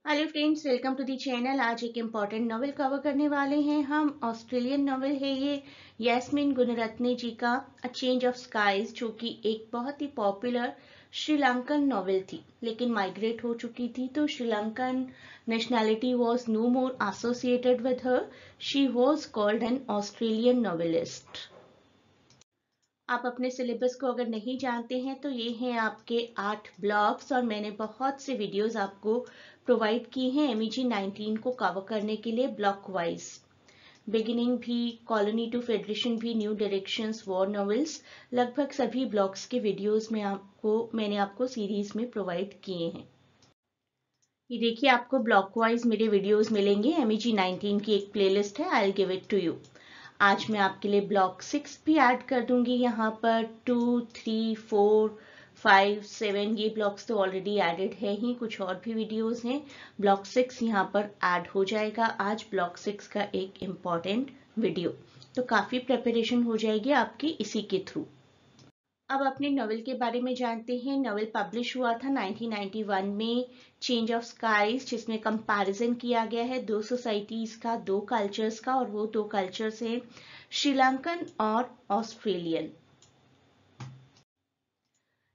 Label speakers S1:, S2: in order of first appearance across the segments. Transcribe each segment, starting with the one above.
S1: Hello friends, welcome to the channel. आज एक important novel cover करने वाले हैं हम। ऑस्ट्रेलियन नॉवेल है ये यास्मीन गुणरत्ने जी का अ चेंज ऑफ स्काईज, जो कि एक बहुत ही पॉपुलर श्रीलंकन नॉवेल थी, लेकिन माइग्रेट हो चुकी थी, तो Sri Lankan nationality was no more associated with her. She was called an Australian novelist. आप अपने सिलेबस को अगर नहीं जानते हैं तो ये हैं आपके 8 ब्लॉग्स, और मैंने बहुत से वीडियोस आपको प्रोवाइड की हैं MEG 19 को कवर करने के लिए ब्लॉक वाइज। बिगिनिंग भी, कॉलोनी टू फेडरेशन भी, न्यू डायरेक्शंस, वॉर नॉवेल्स, लगभग सभी ब्लॉग्स के वीडियोस में मैंने आपको सीरीज में प्रोवाइड किए हैं। ये देखिए, आपको ब्लॉक वाइज मेरे वीडियोस मिलेंगे। MEG 19 की एक प्लेलिस्ट है, I will give it to you. आज मैं आपके लिए ब्लॉक 6 भी ऐड कर दूंगी यहाँ पर। 2, 3, 4, 5, 7 ये ब्लॉक्स तो ऑलरेडी एडेड है ही, कुछ और भी वीडियोस हैं। ब्लॉक 6 यहाँ पर ऐड हो जाएगा आज ब्लॉक 6 का एक इम्पॉर्टेंट वीडियो, तो काफी प्रिपरेशन हो जाएगी आपकी इसी के थ्रू। अब अपने नॉवेल के बारे में जानते हैं। नॉवेल पब्लिश हुआ था 1991 में, चेंज ऑफ स्काईज, जिसमें कंपैरिजन किया गया है दो सोसाइटीज का, दो कल्चर्स का, और वो दो कल्चर्स हैं श्रीलंकन और ऑस्ट्रेलियन।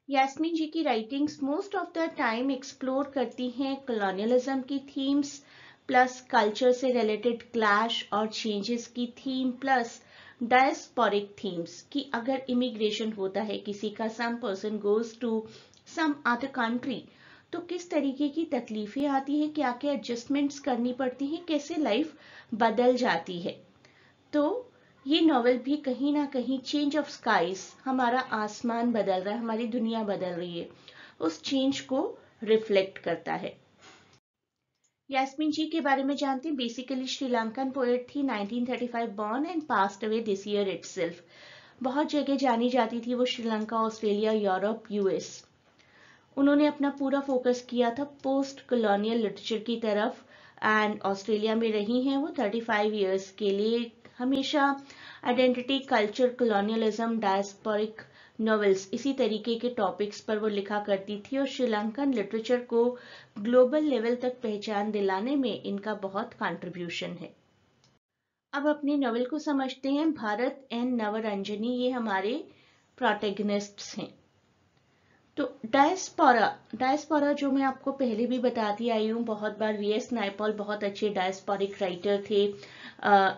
S1: यास्मीन जी की writings most of the time explore करती हैं कॉलोनियलिज्म की थीम्स, प्लस कल्चर से रिलेटेड क्लैश और चेंजेस की थीम, प्लस डायस्पोरिक थीम्स कि अगर इमिग्रेशन होता है किसी का, some person goes to some other country, तो किस तरीके की तकलीफें आती हैं, क्या क्या एडजस्टमेंट्स करनी पड़ती हैं, कैसे लाइफ बदल जाती है। तो ये नॉवेल भी कहीं ना कहीं चेंज ऑफ स्काईज, हमारा आसमान बदल रहा है, हमारी दुनिया बदल रही है, उस चेंज को रिफ्लेक्ट करता है। यास्मीन जी के बारे में जानते हैं। बेसिकली श्रीलंकन पोएट थी, 1935 born and passed away this year itself. बहुत जगह जानी जाती थी वो, श्रीलंका, ऑस्ट्रेलिया, यूरोप, US। उन्होंने अपना पूरा फोकस किया था पोस्ट कॉलोनियल लिटरेचर की तरफ, एंड ऑस्ट्रेलिया में रही हैं वो 35 ईयर्स के लिए। हमेशा identity, culture, colonialism, diasporic novels, इसी तरीके के टॉपिक्स पर वो लिखा करती थी, और श्रीलंकन लिटरेचर को ग्लोबल लेवल तक पहचान दिलाने में इनका बहुत कंट्रीब्यूशन है। अब अपनी नॉवेल को समझते हैं। भारत एंड नवरंजनी ये हमारे प्रोटैगनिस्ट्स हैं। तो डायस्पोरा जो मैं आपको पहले भी बताती आई हूँ बहुत बार, VS नायपॉल बहुत अच्छे डायस्पोरिक राइटर थे।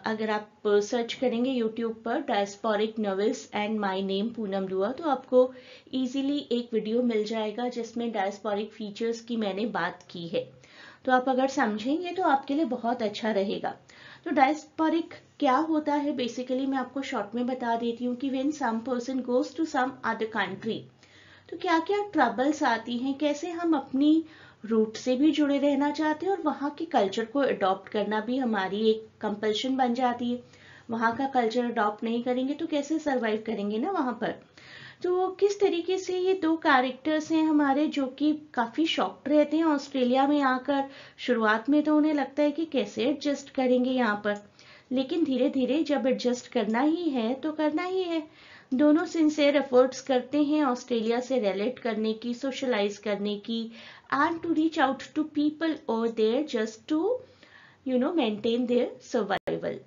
S1: अगर आप सर्च करेंगे यूट्यूब पर diasporic novels and my name Poonam दुआ, तो आपको इजीली एक वीडियो मिल जाएगा जिसमें डायस्पोरिक फीचर्स की मैंने बात की है। तो आप अगर समझेंगे तो आपके लिए बहुत अच्छा रहेगा। तो डायस्पोरिक क्या होता है, बेसिकली मैं आपको शॉर्ट में बता देती हूँ कि when some person goes to some other country, तो क्या क्या ट्रबल्स आती हैं, कैसे हम अपनी रूट से भी जुड़े रहना चाहते हैं और वहाँ के कल्चर को अडॉप्ट करना भी हमारी एक कंपल्शन बन जाती है। वहाँ का कल्चर अडॉप्ट नहीं करेंगे तो कैसे सरवाइव करेंगे ना वहाँ पर। तो किस तरीके से ये दो कैरेक्टर्स हैं हमारे, जो कि काफी शॉक्ड रहते हैं ऑस्ट्रेलिया में आकर। शुरुआत में तो उन्हें लगता है कि कैसे एडजस्ट करेंगे यहाँ पर, लेकिन धीरे धीरे जब एडजस्ट करना ही है तो करना ही है। दोनों सिंसियर एफर्ट्स करते हैं ऑस्ट्रेलिया से रिलेट करने की, सोशलाइज करने की, and to reach out to people over there just to maintain their survival.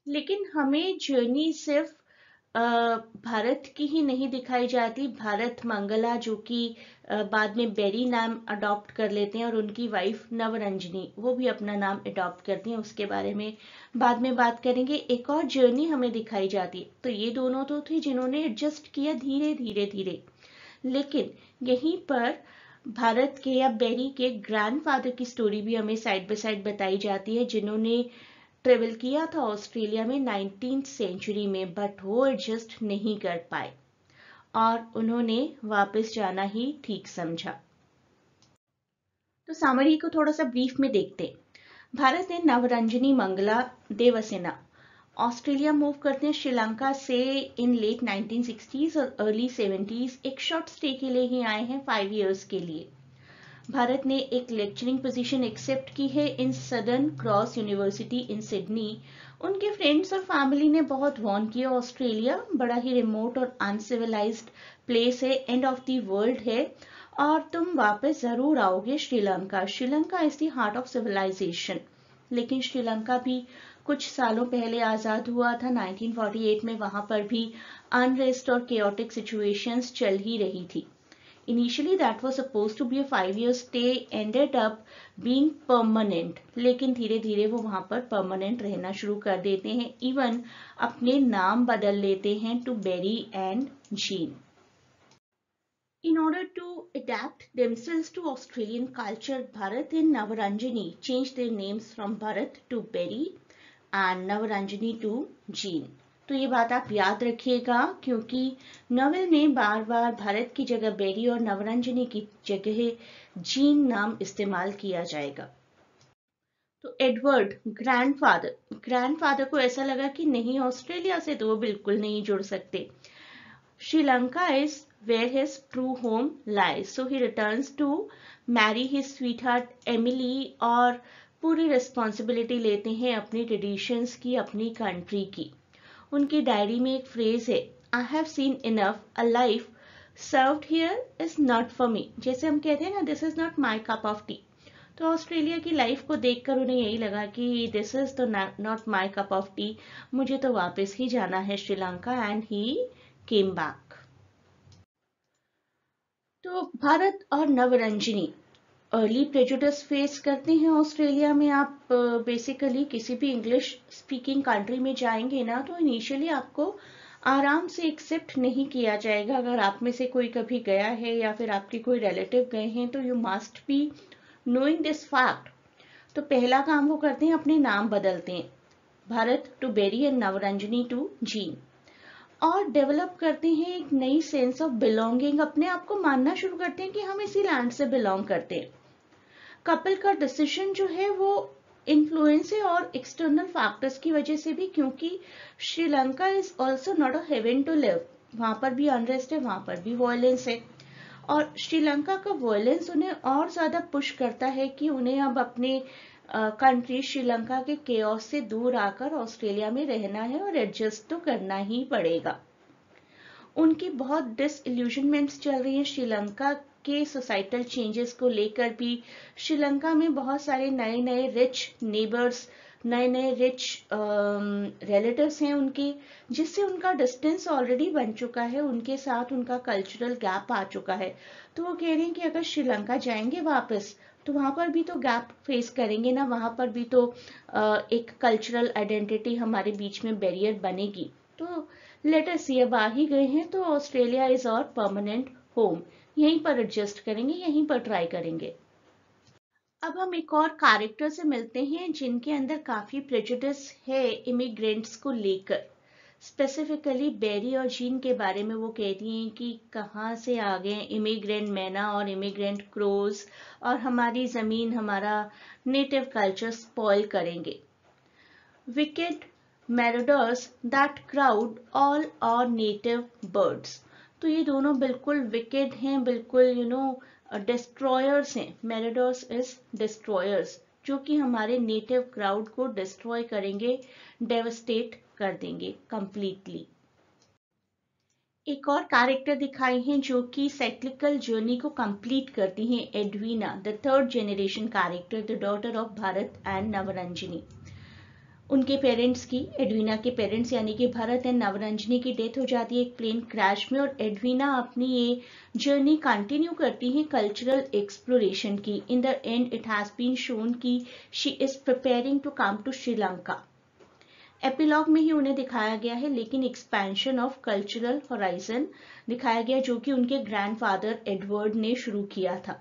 S1: लेकिन हमें जर्नी सिर्फ भारत की ही नहीं दिखाई जाती। भारत मंगला, जो कि बाद में बेरी नाम अडॉप्ट कर लेते हैं, और उनकी वाइफ नवरंजनी, वो भी अपना नाम अडॉप्ट करती हैं, उसके बारे में बाद में बात करेंगे। एक और जर्नी हमें दिखाई जाती है। तो ये दोनों तो थे जिन्होंने एडजस्ट किया धीरे धीरे धीरे, लेकिन यहीं पर भारत के या बेरी के ग्रैंडफादर की स्टोरी भी हमें साइड बाय साइड बताई जाती है, जिन्होंने ट्रेवल किया था ऑस्ट्रेलिया में 19th सेंचुरी में, बट वो एडजस्ट नहीं कर पाए और उन्होंने वापस जाना ही ठीक समझा। तो सामरी को थोड़ा सा ब्रीफ में देखते हैं। भारत ने नवरंजनी मंगला देवसेना ऑस्ट्रेलिया मूव करते हैं श्रीलंका से इन लेट 1960s और अर्ली 70s। एक शॉर्ट स्टे के लिए ही आए हैं, 5 इयर्स के लिए। भारत ने एक लेक्चरिंग पोजीशन एक्सेप्ट की है in Southern Cross University in Sydney. उनके फ्रेंड्स और फैमिली ने बहुत वार्न किया, ऑस्ट्रेलिया बड़ा ही रिमोट और अनसिविलाइज्ड प्लेस है, एंड ऑफ द वर्ल्ड है, और तुम वापस जरूर आओगे Sri Lanka. Sri Lanka is the heart of civilisation. लेकिन श्रीलंका भी कुछ सालों पहले आजाद हुआ था 1948 में। वहां पर भी अनरेस्ट और केओटिक सिचुएशंस चल ही रही थी। Initially that was supposed to be a 5-year stay, ended up being permanent, लेकिन धीरे धीरे वो वहां पर परमानेंट रहना शुरू कर देते हैं। इवन अपने नाम बदल लेते हैं to berry and Jean. In order to adapt themselves to Australian culture, Bharat and Navaranjani changed their names from Bharat to Berry and Navaranjani to Jean. तो ये बात आप याद रखिएगा, क्योंकि नॉवेल में बार बार भारत की जगह बेरी और नवरंजनी की जगह जीन नाम इस्तेमाल किया जाएगा। तो एडवर्ड ग्रैंडफादर को ऐसा लगा कि नहीं, ऑस्ट्रेलिया से तो वो बिल्कुल नहीं जुड़ सकते। Sri Lanka is where his true home lies, so he returns to marry his sweetheart Emily और पूरी रिस्पॉन्सिबिलिटी लेते हैं अपनी ट्रेडिशंस की, अपनी कंट्री की। उनकी डायरी में एक फ्रेज है, I have seen enough, a life served here is not for me. जैसे हम कहते हैं ना, this is not my cup of T. तो ऑस्ट्रेलिया की लाइफ को देखकर उन्हें यही लगा कि दिस इज तो not my cup of T, मुझे तो वापस ही जाना है Sri Lanka, and he came back. तो भारत और नवरंजनी अर्ली प्रेजुडिस फेस करते हैं ऑस्ट्रेलिया में। आप बेसिकली किसी भी इंग्लिश स्पीकिंग कंट्री में जाएंगे ना, तो इनिशियली आपको आराम से एक्सेप्ट नहीं किया जाएगा। अगर आप में से कोई कभी गया है या फिर आपके कोई रिलेटिव गए हैं, तो you must be knowing this fact. तो पहला काम वो करते हैं, अपने नाम बदलते हैं, Bharat to berry and Navaranjini to Jean, और डेवलप करते हैं एक नई सेंस ऑफ बिलोंगिंग। अपने आप को मानना शुरू करते हैं कि हम इसी लैंड से बिलोंग करते हैं। कपल का डिसीजन जो है वो इन्फ्लुएंस है और एक्सटर्नल फैक्टर्स की वजह से भी, क्योंकि Sri Lanka is also not a haven to live. वहां पर भी अनरेस्ट है, वहां पर भी वायलेंस है, और श्रीलंका का वायलेंस उन्हें और ज्यादा पुश करता है कि उन्हें अब अपने कंट्री श्रीलंका के केओस से दूर आकर ऑस्ट्रेलिया में रहना है और एडजस्ट तो करना ही पड़ेगा। उनकी बहुत डिसइल्यूजनमेंट्स चल रही है श्रीलंका के सोसाइटल चेंजेस को लेकर भी। श्रीलंका में बहुत सारे नए नए रिच नेबर्स, नए नए रिच रिलेटिव्स हैं उनके, जिससे उनका डिस्टेंस ऑलरेडी बन चुका है, उनके साथ उनका कल्चरल गैप आ चुका है। तो वो कह रहे हैं कि अगर श्रीलंका जाएंगे वापस, तो वहां पर भी तो गैप फेस करेंगे ना, वहां पर भी तो एक कल्चरल आइडेंटिटी हमारे बीच में बैरियर बनेगी। तो लेट अस सी, अब आ ही गए हैं तो Australia is our permanent home, यहीं पर एडजस्ट करेंगे, यहीं पर ट्राई करेंगे। अब हम एक और कैरेक्टर से मिलते हैं जिनके अंदर काफी प्रेजुडिस है इमिग्रेंट्स को लेकर। स्पेसिफिकली बेरी और जीन के बारे में वो कहती हैं कि कहाँ से आ गए इमिग्रेंट मैना और इमिग्रेंट क्रोज, और हमारी जमीन, हमारा नेटिव कल्चर स्पॉइल करेंगे। Wicked marauders that crowd all our native birds. तो ये दोनों बिल्कुल विकेड हैं, बिल्कुल डिस्ट्रॉयर्स हैं। मैरोडर्स इज डिस्ट्रॉयर्स, जो कि हमारे नेटिव क्राउड को डिस्ट्रॉय करेंगे, डेवस्टेट कर देंगे कंप्लीटली। एक और कैरेक्टर दिखाई हैं जो कि साइक्लिकल जर्नी को कंप्लीट करती हैं, Edwina, the third generation character, the daughter of Bharat and Navaranjini. उनके पेरेंट्स की, एडवीना के पेरेंट्स यानी कि भारत एंड नवरंजनी की डेथ हो जाती है एक प्लेन क्रैश में, और एडवीना अपनी ये जर्नी कंटिन्यू करती है कल्चरल एक्सप्लोरेशन की। In the end it has been shown कि she is preparing to come to Sri Lanka. Epilogue में ही उन्हें दिखाया गया है, लेकिन एक्सपेंशन ऑफ कल्चरल होराइजन दिखाया गया जो कि उनके ग्रैंडफादर एडवर्ड ने शुरू किया था।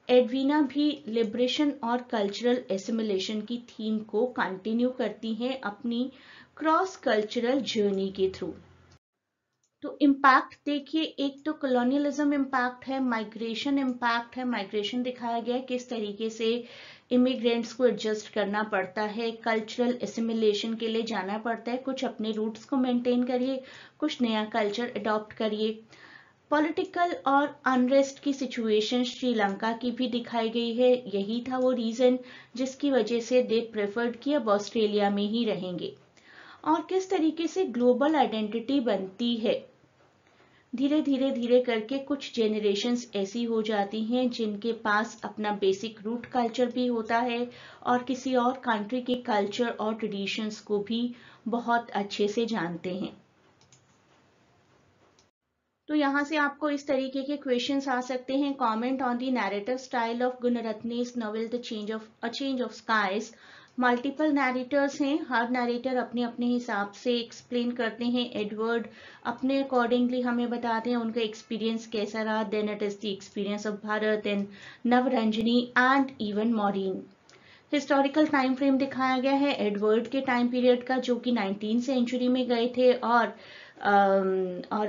S1: एडवीना भी लिबरेशन और कल्चरल एसिमिलेशन की थीम को कंटिन्यू करती हैं अपनी क्रॉस कल्चरल जर्नी के थ्रू। तो इम्पैक्ट देखिए, एक तो कॉलोनियलिज्म इम्पैक्ट है, माइग्रेशन इम्पैक्ट है। माइग्रेशन दिखाया गया है किस तरीके से इमिग्रेंट्स को एडजस्ट करना पड़ता है, कल्चरल एसिमिलेशन के लिए जाना पड़ता है, कुछ अपने रूट्स को मेंटेन करिए, कुछ नया कल्चर अडॉप्ट करिए। पॉलिटिकल और अनरेस्ट की सिचुएशन श्रीलंका की भी दिखाई गई है। यही था वो रीजन जिसकी वजह से दे प्रेफर्ड कि अब ऑस्ट्रेलिया में ही रहेंगे। और किस तरीके से ग्लोबल आइडेंटिटी बनती है, धीरे धीरे धीरे करके कुछ जेनरेशन्स ऐसी हो जाती हैं जिनके पास अपना बेसिक रूट कल्चर भी होता है और किसी और कंट्री के कल्चर और ट्रेडिशंस को भी बहुत अच्छे से जानते हैं। तो यहाँ से आपको इस तरीके के क्वेश्चंस आ सकते हैं। Comment on the narrative style of Gunaratne's novel the change of skies. Multiple narrators हैं, हर नैरेटर अपने अपने हिसाब से एक्सप्लेन करते हैं। एडवर्ड अपने अकॉर्डिंगली हमें बताते हैं उनका एक्सपीरियंस कैसा रहा। Then it is the experience of Bharat and Navaranjini and even Maureen. Historical time frame दिखाया गया है एडवर्ड के टाइम पीरियड का, जो कि 19th सेंचुरी में गए थे, और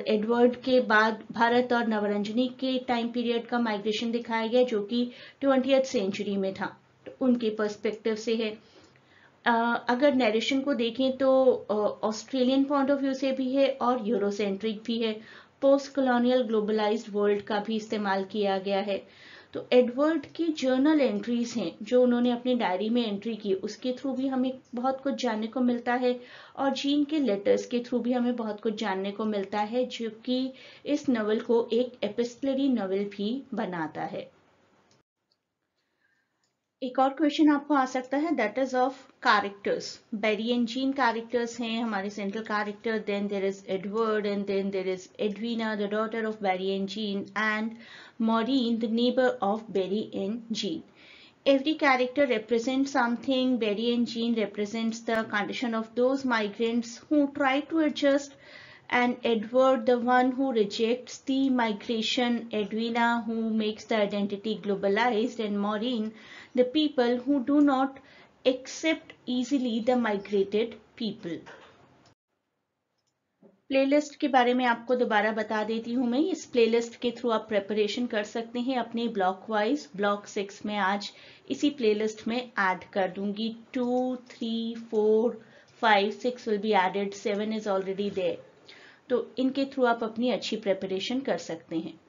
S1: एडवर्ड के बाद भारत और नवरंजनी के टाइम पीरियड का माइग्रेशन दिखाया गया जो कि 20th सेंचुरी में था। तो उनके पर्सपेक्टिव से है। अगर नरेशन को देखें तो ऑस्ट्रेलियन पॉइंट ऑफ व्यू से भी है और यूरोसेंट्रिक भी है। पोस्ट कॉलोनियल ग्लोबलाइज्ड वर्ल्ड का भी इस्तेमाल किया गया है। तो एडवर्ड की जर्नल एंट्रीज हैं जो उन्होंने अपनी डायरी में एंट्री की, उसके थ्रू भी हमें बहुत कुछ जानने को मिलता है, और जीन के लेटर्स के थ्रू भी हमें बहुत कुछ जानने को मिलता है, जो कि इस नॉवेल को एक एपिस्टलरी नॉवेल भी बनाता है। एक और क्वेश्चन आपको आ सकता है, that is of characters. Barry and Jean characters हैं हमारे central character. Then there is Edward and then there is Edwina the daughter of Barry and Jean and Maureen the neighbour of Barry and Jean. Every character represents something. Berry and Jean represents the condition of those migrants who try to adjust, and Edward, the one who rejects the migration, Edwina, who makes the identity globalized, and Maureen, the people who do not accept easily the migrated people. Playlist के बारे में आपको दोबारा बता देती हूँ मैं। इस प्लेलिस्ट के थ्रू आप प्रेपरेशन कर सकते हैं अपने ब्लॉक वाइज। ब्लॉक 6 में आज इसी प्लेलिस्ट में ऐड कर दूंगी। 2, 3, 4, 5, 6 will be added, 7 is already there. तो इनके थ्रू आप अपनी अच्छी प्रेपरेशन कर सकते हैं।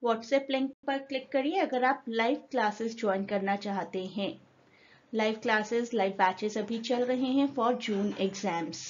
S1: व्हाट्सएप लिंक पर क्लिक करिए अगर आप लाइव क्लासेस ज्वाइन करना चाहते हैं। लाइव क्लासेस, लाइव बैचेस अभी चल रहे हैं फॉर जून एग्जाम्स।